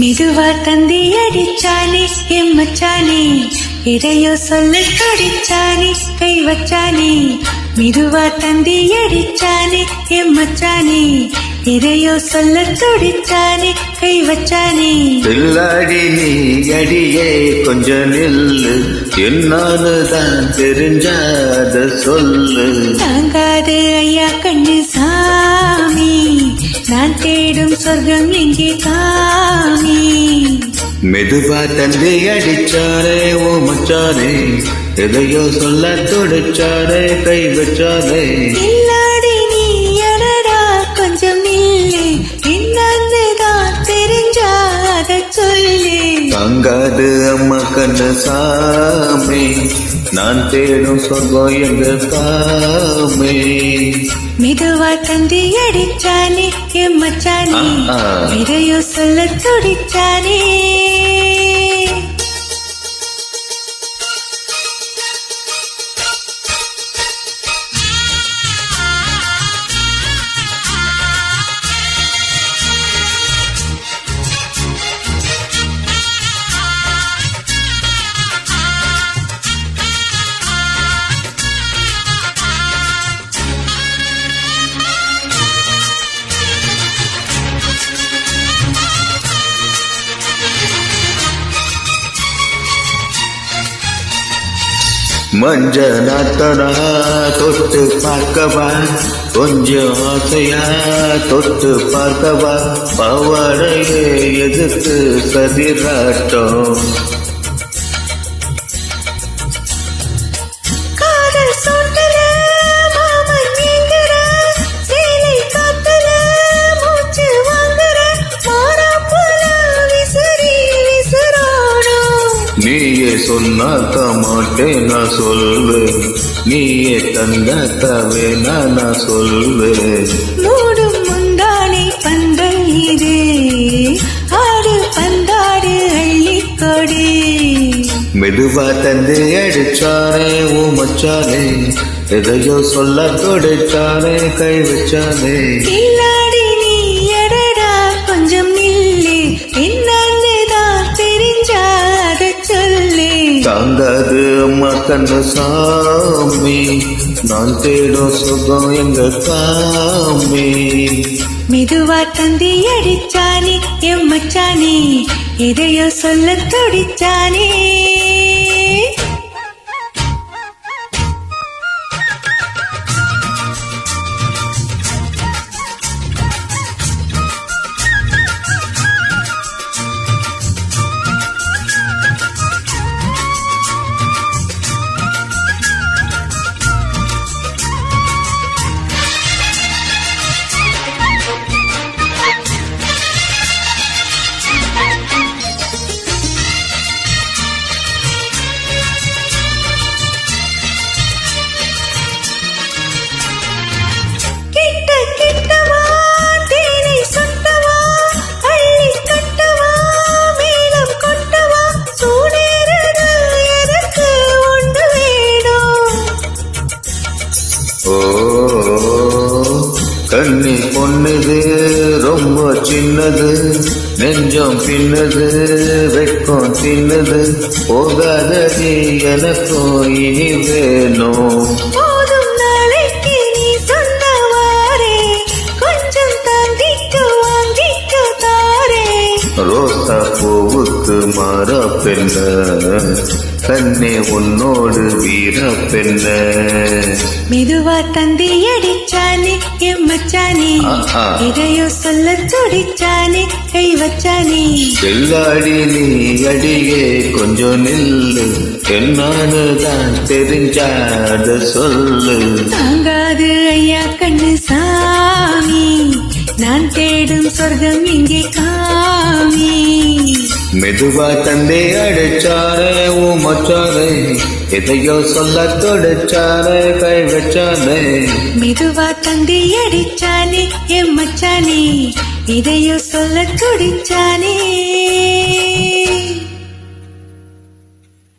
மெதுவா தந்தி அடிச்சானே எம்மச்சானே, எதையோ சொல்ல துடிச்சானே கை வச்சானே. மெதுவா தந்தி அடிச்சானே எம்மச்சானே, எதையோ சொல்ல துடிச்சானே கை வச்சானே. பிள்ளாடி நீ அடியே கொஞ்சம் நில்லு, என்னானுதான் தெரிஞ்சாத சொல்லு. தாங்காது ஐயா கண்ணு சாமி, நான் தேடும் சொர்க்கம் எங்கே காமி. மெதுவா தந்தை அடிச்சாரே ஓ மச்சானே, எதையோ சொல்ல துடிச்சாரே கை வச்சாரே. இல்லாடி நீ அடடா கொஞ்சம் நில்லு, என்னன்னுதான் தெரிஞ்சாத சொல்லு. தாங்காது அம்மா கண்ணு சாமி, நான் தேடும் சொர்க்கம் எங்க காமே. மெதுவா தந்தி அடிச்சானே எம்மச்சானே, எதையோ சொல்ல துடிச்சானே. மஞ்ச நாத்தனா தொட்டு பார்க்கவா, கொஞ்சம் ஆசையா தொட்டு பார்க்கவா. பவடையே எதுக்கு கதிராட்டம், நீயே சொன்னாக்க மாட்டேன் நான் சொல்வேன், நீயே தந்தாக்கவே நான் சொல்வேன். மூடும் முந்தானை பந்தல் இது, ஆடு பந்தாடு அள்ளிக்கொடு. மெதுவா தந்தை அடிச்சானே ஓ மச்சானே, எதையோ சொல்ல துடிச்சானே கை வச்சானே. இல்லாடி நீ அடடா கொஞ்சம் நில்லு, என்னன்னுதான் தெரிஞ்சாத சொல்லு. தாங்காது அம்மா கண்ணு சாமி, நான் தேடும் சுகம் எங்க காமி. மெதுவா தந்தி அடிச்சானே எம்மச்சானே, எதையோ சொல்ல துடிச்சானே. கண்ணி பொண்ணுது ரொம்ப சின்னது, நெஞ்சம் பின்னது வெட்கம் தின்னது. போகாத நீ எனக்கும் இனி வேணும், போதும் நாளைக்கு நீ சொன்னவாரே, கொஞ்சம் தாண்டிக்கு வாங்கிக்கு தாரே. ரோசா பூவுக்கு மாற பெண்ண, கண்ணே உன்னோடு வீர பெண்ண. மெதுவா தந்தி அடிச்சானே எம்மச்சானே, எதையோ சொல்ல துடிச்சானே கை வச்சானே. எல்லாடி நீ அடியே கொஞ்சம் நில்லு, என்னானு தான் தெரிஞ்சாத சொல்லு. தாங்காது ஐயா கண்ணு சாமி, நான் தேடும் சொர்க்கம் இங்கே காமி. மெதுவா தந்தை அடிச்சாரே ஓ மச்சாரே, எதையோ சொல்ல தொடிச்சாரே கை வச்சானே. மெதுவா தந்தி அடிச்சானே எம்மச்சானே, இதையோ சொல்ல துடிச்சானே